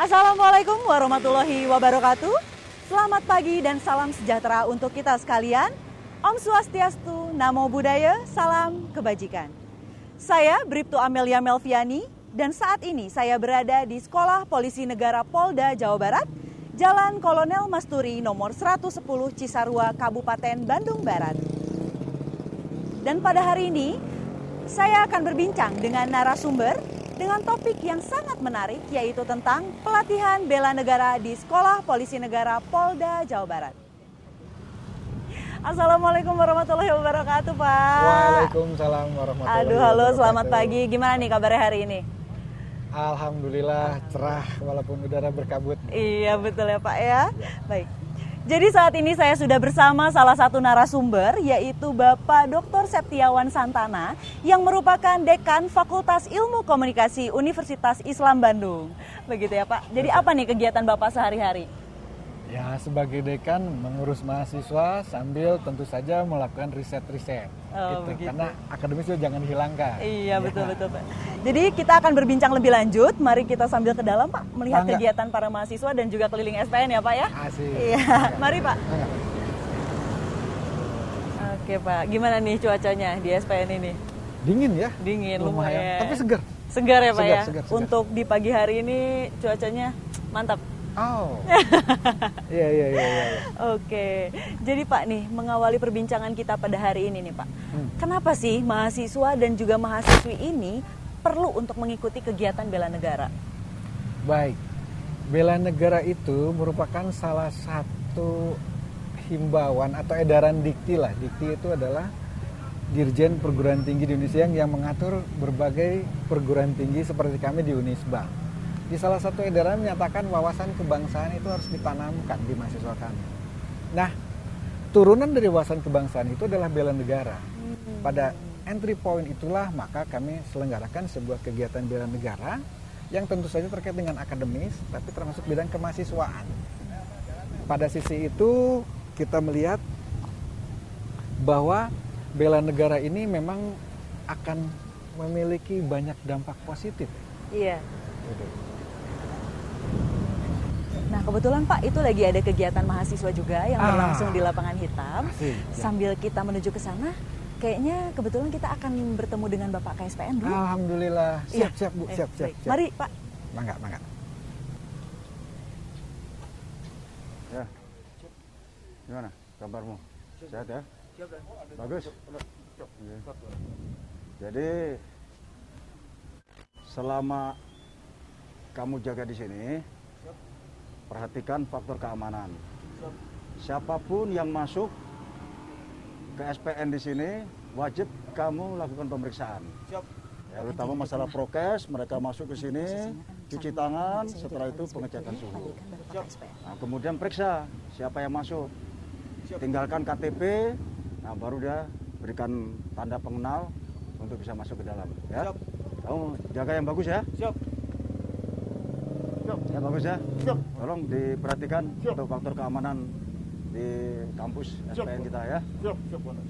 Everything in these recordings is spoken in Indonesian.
Assalamualaikum warahmatullahi wabarakatuh. Selamat pagi dan salam sejahtera untuk kita sekalian. Om Swastiastu, Namo Buddhaya, salam kebajikan. Saya Bribtu Amelia Melviani dan saat ini saya berada di Sekolah Polisi Negara Polda Jawa Barat, Jalan Kolonel Masturi nomor 110 Cisarua, Kabupaten Bandung Barat. Dan pada hari ini saya akan berbincang dengan narasumber dengan topik yang sangat menarik, yaitu tentang pelatihan bela negara di Sekolah Polisi Negara Polda Jawa Barat. Assalamualaikum warahmatullahi wabarakatuh, Pak. Waalaikumsalam warahmatullahi wabarakatuh. Halo, selamat pagi. Gimana nih kabarnya hari ini? Alhamdulillah cerah walaupun udara berkabut. Iya, betul ya, Pak ya. Baik. Jadi saat ini saya sudah bersama salah satu narasumber, yaitu Bapak Dr. Septiawan Santana yang merupakan Dekan Fakultas Ilmu Komunikasi Universitas Islam Bandung. Begitu ya Pak. Jadi apa nih kegiatan Bapak sehari-hari? Ya, sebagai dekan mengurus mahasiswa sambil tentu saja melakukan riset-riset. Oh, begitu. Karena akademis itu jangan dihilangkan. Iya, betul-betul Pak. Jadi kita akan berbincang lebih lanjut. Mari kita sambil ke dalam Pak, melihat kegiatan para mahasiswa dan juga keliling SPN ya Pak ya. Asik. Iya, mari Pak. Oke Pak, gimana nih cuacanya di SPN ini? Dingin ya? Dingin, lumayan. Tapi segar. Segar ya Pak ya? Segar. Untuk di pagi hari ini cuacanya mantap. Oh. Iya. Oke, jadi Pak nih mengawali perbincangan kita pada hari ini nih Pak. Kenapa sih mahasiswa dan juga mahasiswi ini perlu untuk mengikuti kegiatan bela negara? Baik, bela negara itu merupakan salah satu himbauan atau edaran dikti lah. Dikti itu adalah Dirjen Perguruan Tinggi di Indonesia yang mengatur berbagai perguruan tinggi seperti kami di Unisba. Di salah satu edaran menyatakan wawasan kebangsaan itu harus ditanamkan di mahasiswa kami. Nah, turunan dari wawasan kebangsaan itu adalah bela negara. Pada entry point itulah maka kami selenggarakan sebuah kegiatan bela negara yang tentu saja terkait dengan akademis, tapi termasuk bidang kemahasiswaan. Pada sisi itu kita melihat bahwa bela negara ini memang akan memiliki banyak dampak positif. Iya. Nah kebetulan Pak itu lagi ada kegiatan mahasiswa juga yang berlangsung di lapangan hitam. Asik, ya. Sambil kita menuju ke sana, kayaknya kebetulan kita akan bertemu dengan Bapak KSPN dulu. Alhamdulillah. Siap Bu, siap. Mari Pak. Mangga. Ya. Gimana kabarmu? Sehat ya? Bagus. Jadi selama kamu jaga di sini, perhatikan faktor keamanan. Siapapun yang masuk ke SPN di sini wajib kamu lakukan pemeriksaan. Ya, terutama masalah prokes, mereka masuk ke sini, cuci tangan, setelah itu pengecekan suhu. Nah, kemudian periksa siapa yang masuk. Tinggalkan KTP, nah baru dia berikan tanda pengenal untuk bisa masuk ke dalam. Ya. Kamu jaga yang bagus ya. Ya bagus ya. Tolong diperhatikan untuk faktor keamanan di kampus SPN kita ya.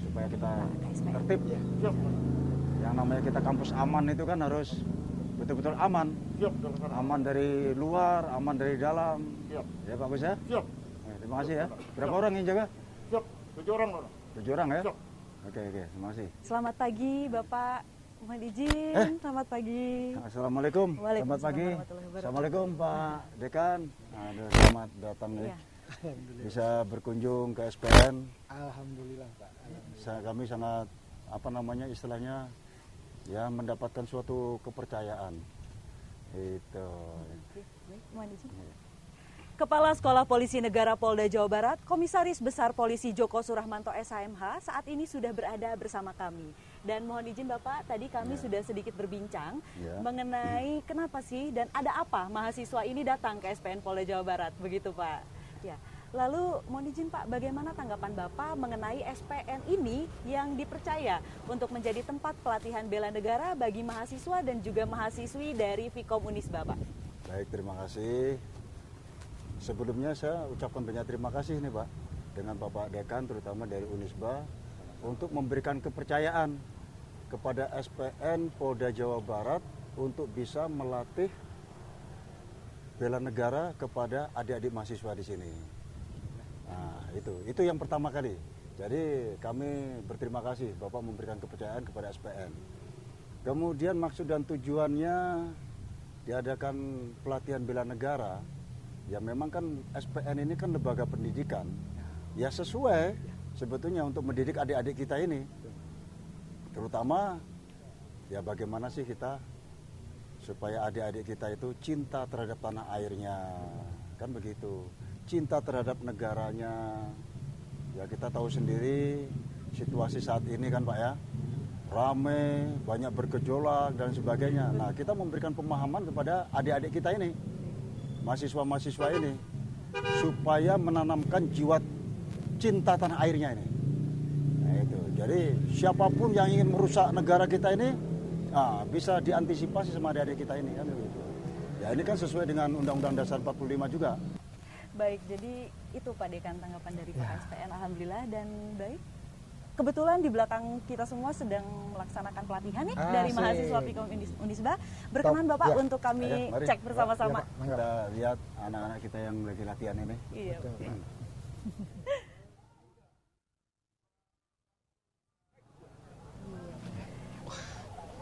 Supaya kita tertib. Yang namanya kita kampus aman itu kan harus betul-betul aman. Aman dari luar, aman dari dalam. Ya bagus ya. Terima kasih ya. Berapa orang yang jaga? 7 orang. 7 orang ya. Oke, terima kasih. Selamat pagi Bapak. Mohon izin, selamat pagi. Assalamualaikum. Selamat pagi. Assalamualaikum Pak Dekan. Aduh, selamat datang nih. Bisa berkunjung ke SPN. Alhamdulillah Pak. Kami sangat istilahnya ya mendapatkan suatu kepercayaan. Itu. Mohon izin. Kepala Sekolah Polisi Negara Polda Jawa Barat, Komisaris Besar Polisi Joko Surahmanto SHMH saat ini sudah berada bersama kami. Dan mohon izin Bapak, tadi kami sudah sedikit berbincang mengenai kenapa sih dan ada apa mahasiswa ini datang ke SPN Polda Jawa Barat, begitu Pak. Ya. Lalu mohon izin Pak, bagaimana tanggapan Bapak mengenai SPN ini yang dipercaya untuk menjadi tempat pelatihan bela negara bagi mahasiswa dan juga mahasiswi dari Vkom Unisba, Pak? Baik, terima kasih. Sebelumnya saya ucapkan banyak terima kasih nih Pak dengan Bapak Dekan terutama dari Unisba untuk memberikan kepercayaan kepada SPN Polda Jawa Barat untuk bisa melatih bela negara kepada adik-adik mahasiswa di sini. Nah, itu yang pertama kali. Jadi kami berterima kasih Bapak memberikan kepercayaan kepada SPN. Kemudian maksud dan tujuannya diadakan pelatihan bela negara. Ya memang kan SPN ini kan lembaga pendidikan. Ya sesuai sebetulnya untuk mendidik adik-adik kita ini. Terutama ya bagaimana sih kita supaya adik-adik kita itu cinta terhadap tanah airnya, kan begitu, cinta terhadap negaranya. Ya kita tahu sendiri situasi saat ini kan Pak ya, rame, banyak bergejolak dan sebagainya. Nah kita memberikan pemahaman kepada adik-adik kita ini, mahasiswa-mahasiswa ini, supaya menanamkan jiwa cinta tanah airnya ini. Nah itu, jadi siapapun yang ingin merusak negara kita ini, bisa diantisipasi sama adik-adik kita ini kan begitu. Ya ini kan sesuai dengan Undang-Undang Dasar 45 juga. Baik, jadi itu Pak Dekan tanggapan dari Pak SPN. Alhamdulillah. Dan baik, kebetulan di belakang kita semua sedang melaksanakan pelatihan nih dari mahasiswa Fikom Unisba. Berkenan Bapak untuk kami cek bersama-sama. Kita lihat anak-anak kita yang lagi latihan ini. Iya.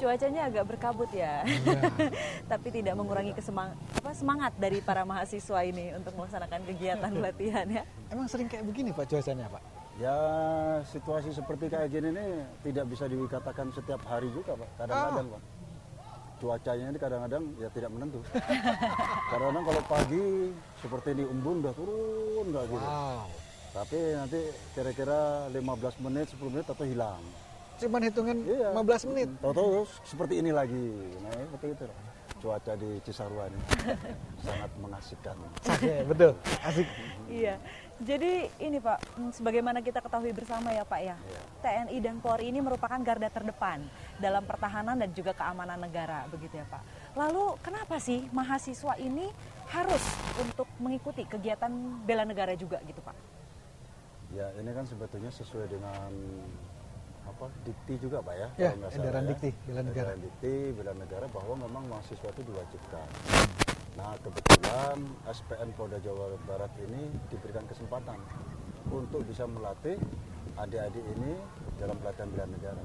Cuacanya agak berkabut ya, tapi tidak mengurangi semangat dari para mahasiswa ini untuk melaksanakan kegiatan pelatihan ya. Emang sering kayak begini Pak cuacanya Pak? Ya situasi seperti kayak gini nih tidak bisa dikatakan setiap hari juga Pak, kadang-kadang Pak. Cuacanya ini kadang-kadang ya tidak menentu. Kadang-kadang kalau pagi seperti di Umbun udah turun nggak gitu. Tapi nanti kira-kira 15 menit, 10 menit atau hilang. Cuman hitungan 15 menit. Tahu-tahu seperti ini lagi. Nah, seperti itu. Cuaca di Cisarua ini sangat mengasihkan. Betul, asik. Iya. Jadi ini Pak, sebagaimana kita ketahui bersama ya Pak ya, TNI dan Polri ini merupakan garda terdepan dalam pertahanan dan juga keamanan negara, begitu ya Pak. Lalu kenapa sih mahasiswa ini harus untuk mengikuti kegiatan bela negara juga gitu Pak? Ya ini kan sebetulnya sesuai dengan dikti juga Pak ya, edaran dikti bela negara. Edaran dikti bela negara bahwa memang mahasiswa itu diwajibkan. Nah kebetulan SPN Polda Jawa Barat ini diberikan kesempatan untuk bisa melatih adik-adik ini dalam pelatihan bela negara.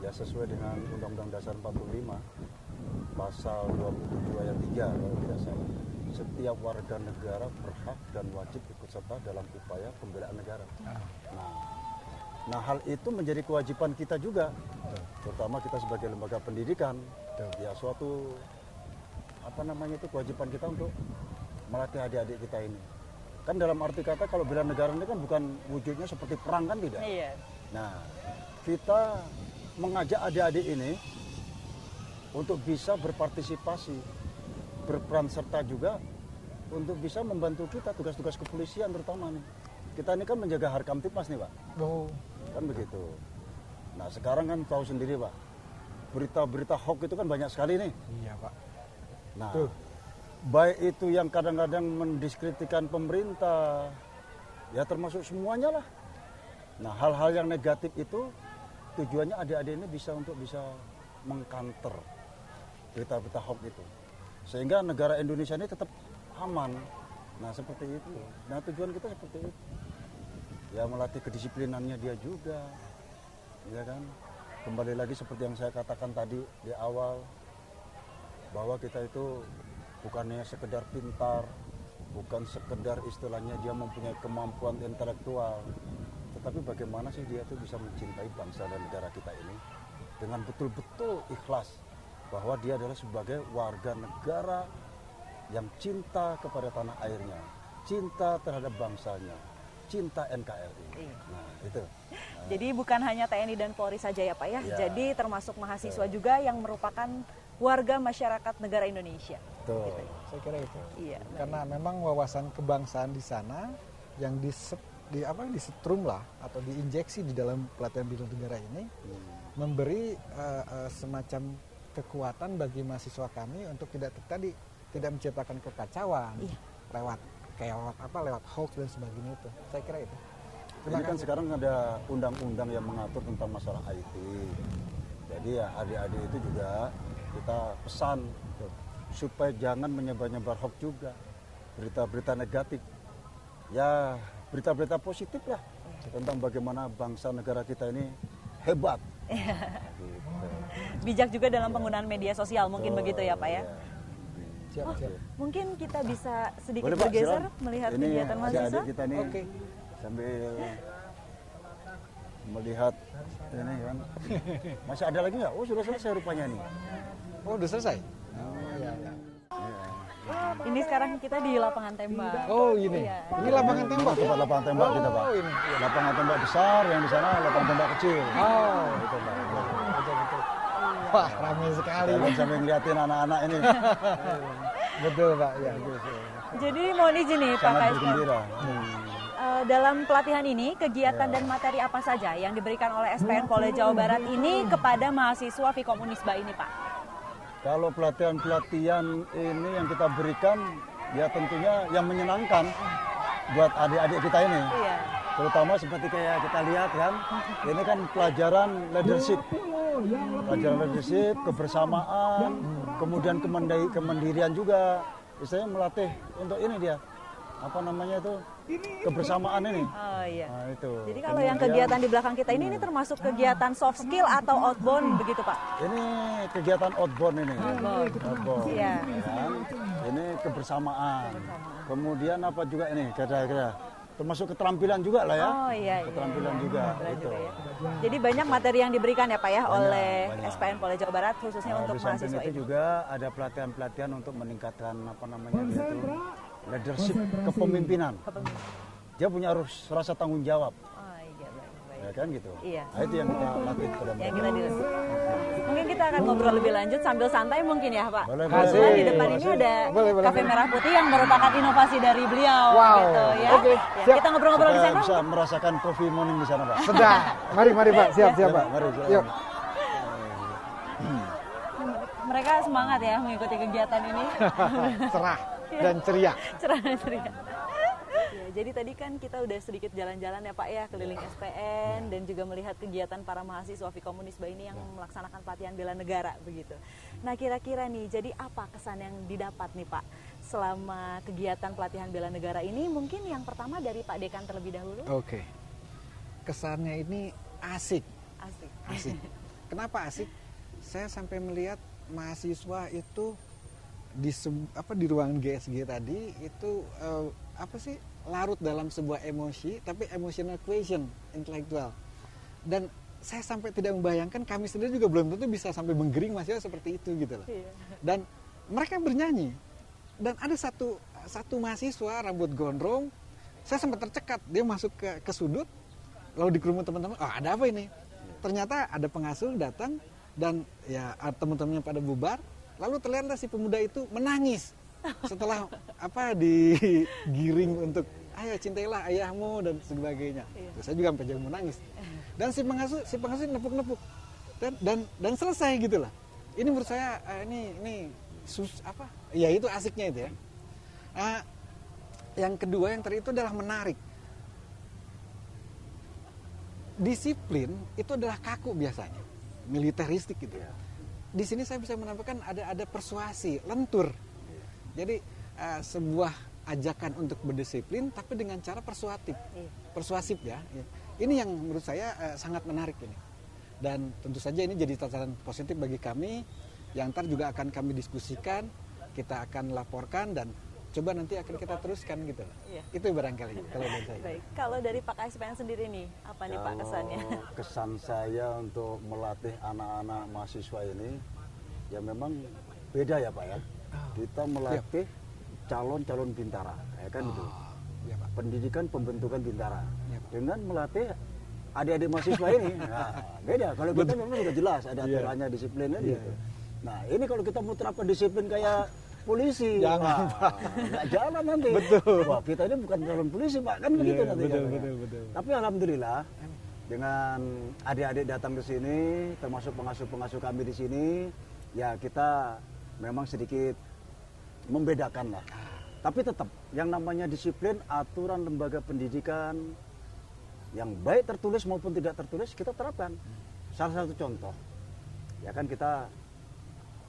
Ya sesuai dengan Undang-Undang Dasar 45 pasal 27 ayat 3 kalau tidak salah. Setiap warga negara berhak dan wajib ikut serta dalam upaya pembelaan negara. Nah hal itu menjadi kewajiban kita juga, terutama kita sebagai lembaga pendidikan. Ya suatu kewajiban kita untuk melatih adik-adik kita ini. Kan dalam arti kata kalau bela negara ini kan bukan wujudnya seperti perang kan tidak. Iya. Nah kita mengajak adik-adik ini untuk bisa berpartisipasi, berperan serta juga untuk bisa membantu kita tugas-tugas kepolisian terutama nih. Kita ini kan menjaga Harkamtipmas nih Pak. Kan begitu. Nah sekarang kan tahu sendiri Pak, berita-berita hoax itu kan banyak sekali nih. Iya Pak. Nah baik itu yang kadang-kadang mendiskreditkan pemerintah, ya termasuk semuanya lah. Nah hal-hal yang negatif itu tujuannya adik-adik ini bisa mengcounter berita-berita hoax itu. Sehingga negara Indonesia ini tetap aman. Nah seperti itu. Nah tujuan kita seperti itu. Ya melatih kedisiplinannya dia juga, ya kan. Kembali lagi seperti yang saya katakan tadi di awal, bahwa kita itu bukannya sekedar pintar, bukan sekedar istilahnya dia mempunyai kemampuan intelektual, tetapi bagaimana sih dia itu bisa mencintai bangsa dan negara kita ini dengan betul-betul ikhlas bahwa dia adalah sebagai warga negara yang cinta kepada tanah airnya, cinta terhadap bangsanya, cinta NKRI. Nah, itu. Nah. Jadi bukan hanya TNI dan Polri saja ya Pak ya. Jadi termasuk mahasiswa juga yang merupakan warga masyarakat negara Indonesia. Betul. Gitu. Saya kira itu. Iya. Karena memang wawasan kebangsaan di sana yang disetrum lah atau diinjeksi di dalam pelatihan bela negara ini memberi semacam kekuatan bagi mahasiswa kami untuk tidak menciptakan kekacauan lewat hoax dan sebagainya itu. Saya kira itu. Ini kan sekarang ada undang-undang yang mengatur tentang masalah IT. Jadi ya adik-adik itu juga kita pesan supaya jangan menyebar-nyebar hoax juga, berita-berita negatif. Ya, berita-berita positif lah tentang bagaimana bangsa negara kita ini hebat. Gitu. Bijak juga dalam penggunaan media sosial, mungkin begitu ya Pak ya. Siap, siap. Mungkin kita bisa sedikit Boleh, Pak, bergeser silakan. melihat Ini kegiatan mahasiswa. adik-adik kita nih Oke. sambil melihat ini kan. Masih ada lagi nggak? Oh, sudah selesai rupanya nih. Oh, udah selesai? Oh, iya, iya. Ini sekarang kita di lapangan tembak. Oh, ini. Iya. Ini lapangan tembak. Tempat lapangan tembak kita, Pak. Oh, ini. Lapangan tembak besar, yang di sana lapangan tembak kecil. Oh, Itu, Pak. betul, betul. Wah, ramai sekali. Kalian sambil ngeliatin anak-anak ini. Betul, Pak. Ya. Jadi mohon izin nih Pak Sangat KSP. bergembira. Dalam pelatihan ini, kegiatan dan materi apa saja yang diberikan oleh SPN Polda Jawa Barat ini kepada mahasiswa Vkom Unisba ini Pak? Kalau pelatihan-pelatihan ini yang kita berikan, ya tentunya yang menyenangkan buat adik-adik kita ini. Iya. Terutama seperti kayak kita lihat kan, ini kan pelajaran leadership. Pelajaran leadership, kebersamaan, kemudian kemandirian juga. Istilahnya melatih untuk ini dia, apa namanya itu, kebersamaan ini. Oh iya. Nah, itu. Jadi kalau yang kegiatan di belakang kita ini termasuk kegiatan soft skill atau outbound begitu Pak? Ini kegiatan outbound ini. Outbound. Iya. Ya kan? Ini kebersamaan. Kemudian apa juga ini kira-kira termasuk keterampilan juga lah ya. Oh iya. Keterampilan juga. Keterampilan Itu. juga ya. Jadi banyak materi yang diberikan ya Pak ya oleh banyak. SPN Polda Jawa Barat khususnya untuk Di samping mahasiswa itu ini. juga ada pelatihan-pelatihan untuk meningkatkan apa namanya itu leadership kepemimpinan. Dia punya harus rasa tanggung jawab, Oh iya baik. ya kan gitu. Iya. Nah, itu yang kita latih pada Yang mereka. kita dilatih. Mungkin kita akan ngobrol lebih lanjut sambil santai mungkin ya Pak. Boleh, Kebetulan boleh. di depan ini Boleh, ada boleh, Kafe boleh. Merah Putih yang merupakan inovasi dari beliau Wow. gitu ya. Oke, Ya, siap. kita ngobrol-ngobrol di Supaya sana. bisa merasakan coffee morning di sana, Pak. Sedang. Mari, Pak. Siap, Ya, Pak. mari, silakan. Yuk. Mereka semangat ya mengikuti kegiatan ini. Cerah dan ceria. Cerah dan ceria. Ya, jadi tadi kan kita udah sedikit jalan-jalan ya Pak ya keliling SPN dan juga melihat kegiatan para mahasiswa Vkom Unisba ini yang melaksanakan pelatihan bela negara begitu. Nah kira-kira nih jadi apa kesan yang didapat nih Pak selama kegiatan pelatihan bela negara ini? Mungkin yang pertama dari Pak Dekan terlebih dahulu. Oke. Kesannya ini asik. Asik. Asik. Kenapa asik? Saya sampai melihat mahasiswa itu di ruangan GSG tadi itu larut dalam sebuah emosi, tapi emotional quotient intelektual. Dan saya sampai tidak membayangkan kami sendiri juga belum tentu bisa sampai menggering mahasiswa seperti itu gitu loh. Iya. Dan mereka bernyanyi. Dan ada satu mahasiswa rambut gondrong, saya sempat tercekat, dia masuk ke sudut, lalu dikerumun teman-teman, oh ada apa ini? Ternyata ada pengasuh datang dan ya teman-temannya pada bubar, lalu terlihatlah si pemuda itu menangis setelah digiring untuk ayo cintailah ayahmu dan sebagainya. Terus saya juga sampai jauh menangis. Dan si pengasuh nepuk-nepuk dan selesai gitu lah. Ini menurut saya ya itu asiknya itu ya. Yang kedua yang tadi itu adalah menarik. Disiplin itu adalah kaku biasanya, militeristik gitu ya. Di sini saya bisa menampilkan ada persuasi, lentur. Jadi sebuah ajakan untuk berdisiplin tapi dengan cara persuasif ya. Ini yang menurut saya sangat menarik ini. Dan tentu saja ini jadi tataran positif bagi kami yang ntar juga akan kami diskusikan, kita akan laporkan dan coba nanti akan kita teruskan gitu. Iya. Itu barangkali kalau dari saya. Baik, kalau dari Pak KSPN sendiri nih, apa nih Pak kesannya? Kesan saya untuk melatih anak-anak mahasiswa ini, ya memang beda ya Pak ya. Kita melatih calon-calon bintara, ya kan itu. Ya, Pak. Pendidikan pembentukan bintara. Ya, Pak. Dengan melatih adik-adik mahasiswa ini, nah, beda. Kalau kita memang sudah jelas ada aturannya, disiplinnya gitu. Nah ini kalau kita mau terapkan disiplin kayak polisi, Jangan, Pak. nggak jalan nanti. Betul. Wah, kita ini bukan calon polisi Pak, kan begitu Iya, nanti. betul, katanya. betul. Tapi alhamdulillah dengan adik-adik datang ke sini, termasuk pengasuh-pengasuh kami di sini, ya kita memang sedikit membedakan lah. Tapi tetap yang namanya disiplin, aturan lembaga pendidikan yang baik tertulis maupun tidak tertulis kita terapkan. Salah satu contoh, ya kan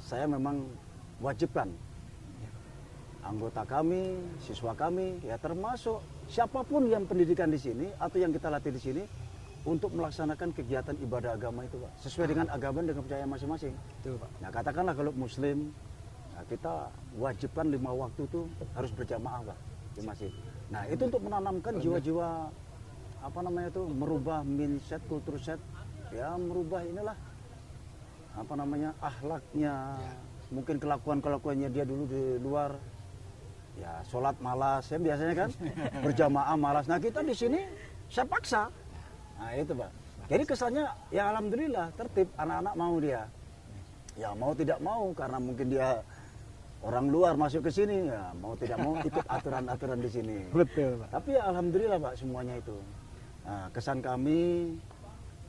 saya memang wajibkan anggota kami, siswa kami, ya termasuk siapapun yang pendidikan di sini atau yang kita latih di sini untuk melaksanakan kegiatan ibadah agama itu, Pak, sesuai dengan agama dan kepercayaan masing-masing. Betul, Pak. Nah, katakanlah kalau Muslim, nah, kita wajibkan 5 waktu itu harus berjamaah, Pak, di masjid. Nah, itu untuk menanamkan jiwa-jiwa apa namanya itu, merubah mindset, kultur set, ya merubah inilah apa namanya akhlaknya, mungkin kelakuannya dia dulu di luar, ya sholat malas, ya biasanya kan berjamaah malas. Nah, kita di sini saya paksa. Nah, itu, Pak. Jadi kesannya ya alhamdulillah tertib, anak-anak mau dia. Ya mau tidak mau karena mungkin dia orang luar masuk ke sini, ya mau tidak mau ikut aturan-aturan di sini. Betul, Pak. Tapi ya alhamdulillah, Pak, semuanya itu. Nah, kesan kami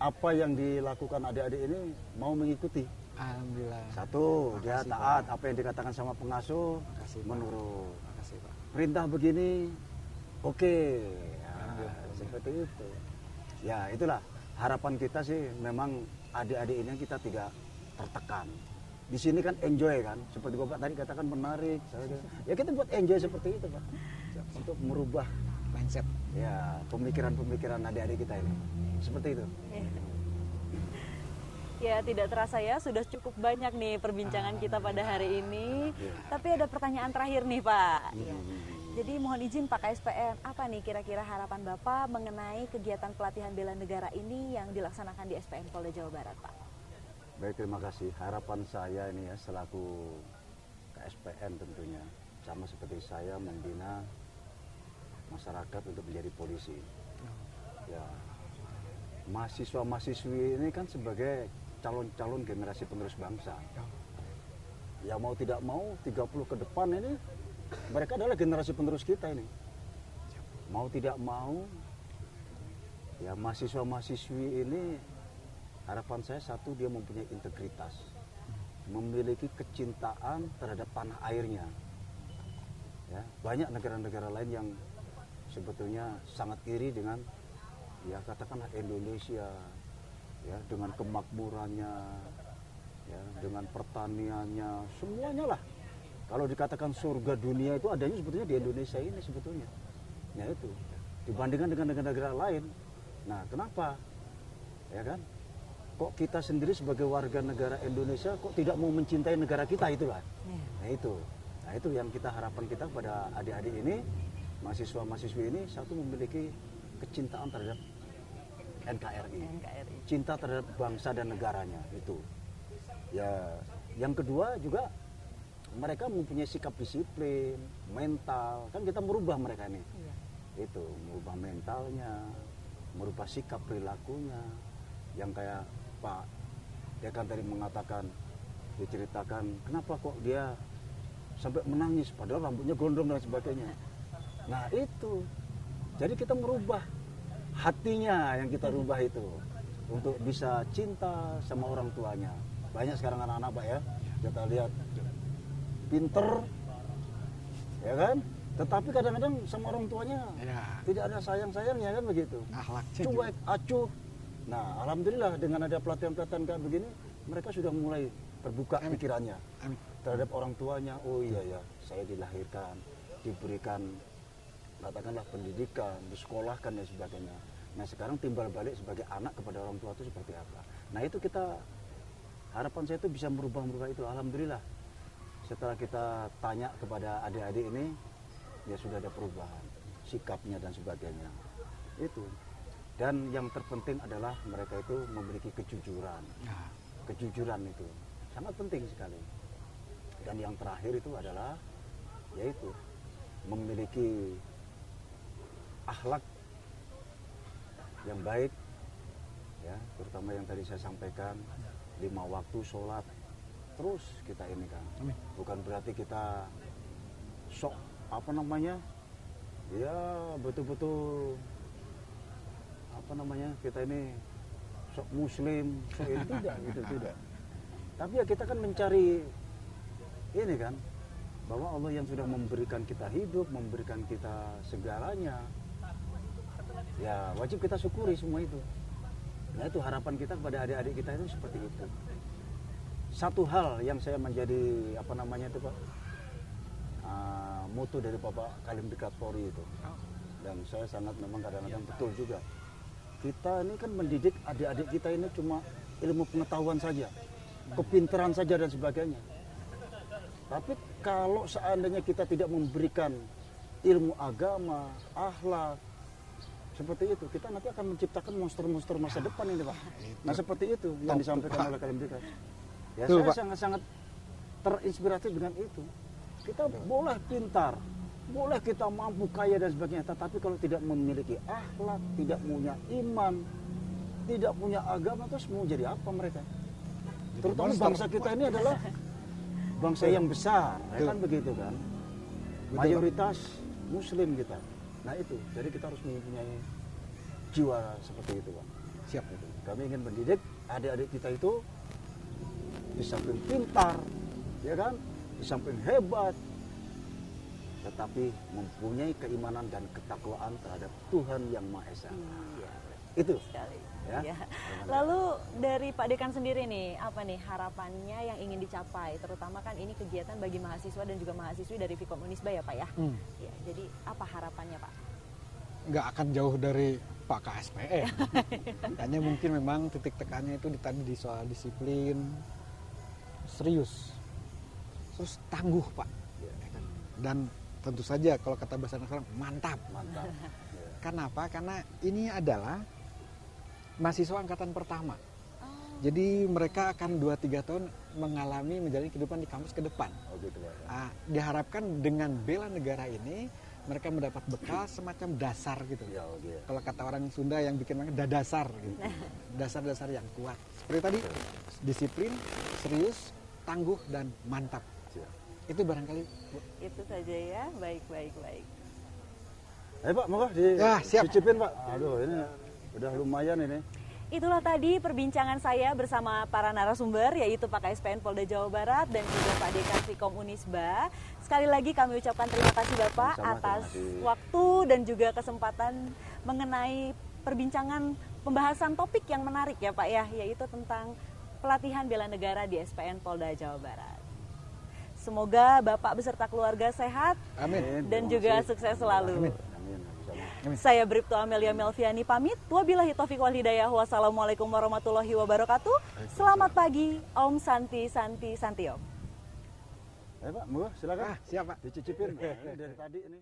apa yang dilakukan adik-adik ini mau mengikuti. Alhamdulillah. Satu, dia Makasih, taat Pak. apa yang dikatakan sama pengasuh, Makasih, Pak. menurut. Makasih, Pak. Perintah begini, oke. Ya, Alhamdulillah. seperti itu. Ya, itulah harapan kita sih, memang adik-adik ini kita tidak tertekan. Di sini kan enjoy kan, seperti Bapak tadi katakan menarik. Ya kita buat enjoy seperti itu, Pak. Untuk merubah Mindset. ya pemikiran-pemikiran adik-adik kita ini. Seperti itu. Ya, tidak terasa ya, sudah cukup banyak nih perbincangan kita pada hari ini. Tapi ada pertanyaan terakhir nih, Pak. Ya. Jadi mohon izin Pak KSPM, apa nih kira-kira harapan Bapak mengenai kegiatan pelatihan bela negara ini yang dilaksanakan di SPM Polda Jawa Barat, Pak? Baik, terima kasih. Harapan saya ini ya selaku KSPM tentunya, sama seperti saya membina masyarakat untuk menjadi polisi. Ya, mahasiswa-mahasiswi ini kan sebagai calon-calon generasi penerus bangsa. Ya mau tidak mau 30 ke depan ini mereka adalah generasi penerus kita ini. Mau tidak mau ya mahasiswa-mahasiswi ini harapan saya satu, dia mempunyai integritas, memiliki kecintaan terhadap tanah airnya. Ya, banyak negara-negara lain yang sebetulnya sangat iri dengan ya katakanlah Indonesia, ya dengan kemakmurannya, ya dengan pertaniannya, semuanya lah. Kalau dikatakan surga dunia itu adanya sebetulnya di Indonesia ini sebetulnya. Ya itu dibandingkan dengan negara-negara lain. Nah, kenapa? Ya kan? Kok kita sendiri sebagai warga negara Indonesia kok tidak mau mencintai negara kita, itulah. Nah itu. Nah itu yang kita harapan kita pada adik-adik ini, mahasiswa-mahasiswi ini, satu memiliki kecintaan terhadap NKRI. Cinta terhadap bangsa dan negaranya itu. Ya, yang kedua juga mereka mempunyai sikap disiplin, mental. Kan kita merubah mereka ini. Itu, merubah mentalnya, merubah sikap perilakunya. Yang kayak Pak, dia kan tadi mengatakan, diceritakan, kenapa kok dia sampai menangis, padahal rambutnya gondrong dan sebagainya. Nah itu, jadi kita merubah hatinya, yang kita rubah itu, untuk bisa cinta sama orang tuanya. Banyak sekarang anak-anak, Pak, ya, kita lihat, pinter, ya kan? Tetapi kadang-kadang sama orang tuanya tidak ada sayang-sayangnya, kan begitu. Akhlaknya Cuek, acuh. Nah, alhamdulillah dengan ada pelatihan-pelatihan kayak begini, mereka sudah mulai terbuka pikirannya terhadap orang tuanya. Oh iya ya, saya dilahirkan, diberikan katakanlah pendidikan, disekolahkan dan sebagainya. Nah, sekarang timbal balik sebagai anak kepada orang tua itu seperti apa. Nah, itu kita, harapan saya itu bisa merubah itu. Alhamdulillah. Setelah kita tanya kepada adik-adik ini, ya sudah ada perubahan sikapnya dan sebagainya. Itu. Dan yang terpenting adalah mereka itu memiliki kejujuran. Kejujuran itu sangat penting sekali. Dan yang terakhir itu adalah yaitu memiliki akhlak yang baik, ya, terutama yang tadi saya sampaikan, 5 waktu sholat terus kita ini kan. Bukan berarti kita sok apa namanya, ya betul-betul apa namanya, kita ini sok muslim, sok ini tidak, gitu tidak. Tapi ya kita kan mencari ini kan, bahwa Allah yang sudah memberikan kita hidup, memberikan kita segalanya, ya wajib kita syukuri semua itu. Nah itu harapan kita kepada adik-adik kita itu seperti itu. Satu hal yang saya menjadi apa namanya itu Pak, mutu dari Bapak Kalimdiklat Polri itu. Dan saya sangat memang kadang-kadang betul juga. Kita ini kan mendidik adik-adik kita ini cuma ilmu pengetahuan saja, kepintaran saja dan sebagainya. Tapi kalau seandainya kita tidak memberikan ilmu agama, akhlak, seperti itu, kita nanti akan menciptakan monster-monster masa depan ini, Pak. Nah, seperti itu yang disampaikan oleh Kalimdiklat. Ya, saya sangat-sangat terinspiratif dengan itu. Kita boleh pintar, boleh kita mampu, kaya dan sebagainya, tetapi kalau tidak memiliki akhlak, tidak punya iman, tidak punya agama, terus mau jadi apa mereka? Terutama bangsa kita ini adalah bangsa yang besar, ya kan begitu kan? Mayoritas Muslim kita. Nah itu, jadi kita harus mempunyai jiwa seperti itu, Pak. Siap. Itu. Kami ingin mendidik adik-adik kita itu di samping pintar, ya kan? Di samping hebat, tetapi mempunyai keimanan dan ketakwaan terhadap Tuhan Yang Maha Esa. Itu Sekali. ya. Ya. Lalu dari Pak Dekan sendiri nih, apa nih harapannya yang ingin dicapai? Terutama kan ini kegiatan bagi mahasiswa dan juga mahasiswi dari Vkom Unisba ya Pak ya? Ya, jadi apa harapannya Pak? Nggak akan jauh dari Pak KSPN. Hanya mungkin memang titik tekannya itu tadi di soal disiplin, serius, terus tangguh Pak. Dan tentu saja kalau kata bahasa anak sekarang mantap. Mantap. Kenapa? Karena ini adalah mahasiswa angkatan pertama. Jadi mereka akan 2-3 tahun mengalami menjalani kehidupan di kampus ke depan. Oh gitu Pak. Diharapkan dengan bela negara ini mereka mendapat bekal semacam dasar gitu. Ya, okay. Kalau kata orang Sunda yang bikin dadasar gitu. Dasar-dasar yang kuat. Seperti tadi, disiplin, serius, tangguh dan mantap. Siap. Itu barangkali. Itu saja ya. Baik. Ayo Pak, moga siap. dicicipin Pak. Aduh, ini udah lumayan ini. Itulah tadi perbincangan saya bersama para narasumber, yaitu Pak KSPN Polda Jawa Barat dan juga Pak Dekan Vkom Unisba. Sekali lagi kami ucapkan terima kasih Bapak atas waktu dan juga kesempatan mengenai perbincangan pembahasan topik yang menarik ya Pak ya, yaitu tentang pelatihan bela negara di SPN Polda Jawa Barat. Semoga Bapak beserta keluarga sehat. Amin. Dan juga sukses selalu. Amin. Saya Bribtu Amelia Melviani pamit. Wabillahi taufiq wal hidayah. Wassalamualaikum warahmatullahi wabarakatuh. Selamat pagi. Om Santi Santi Santi Om. Ayo Pak, moga silakan. Siap Pak. Dicicipin. Nah, ini dari tadi ini.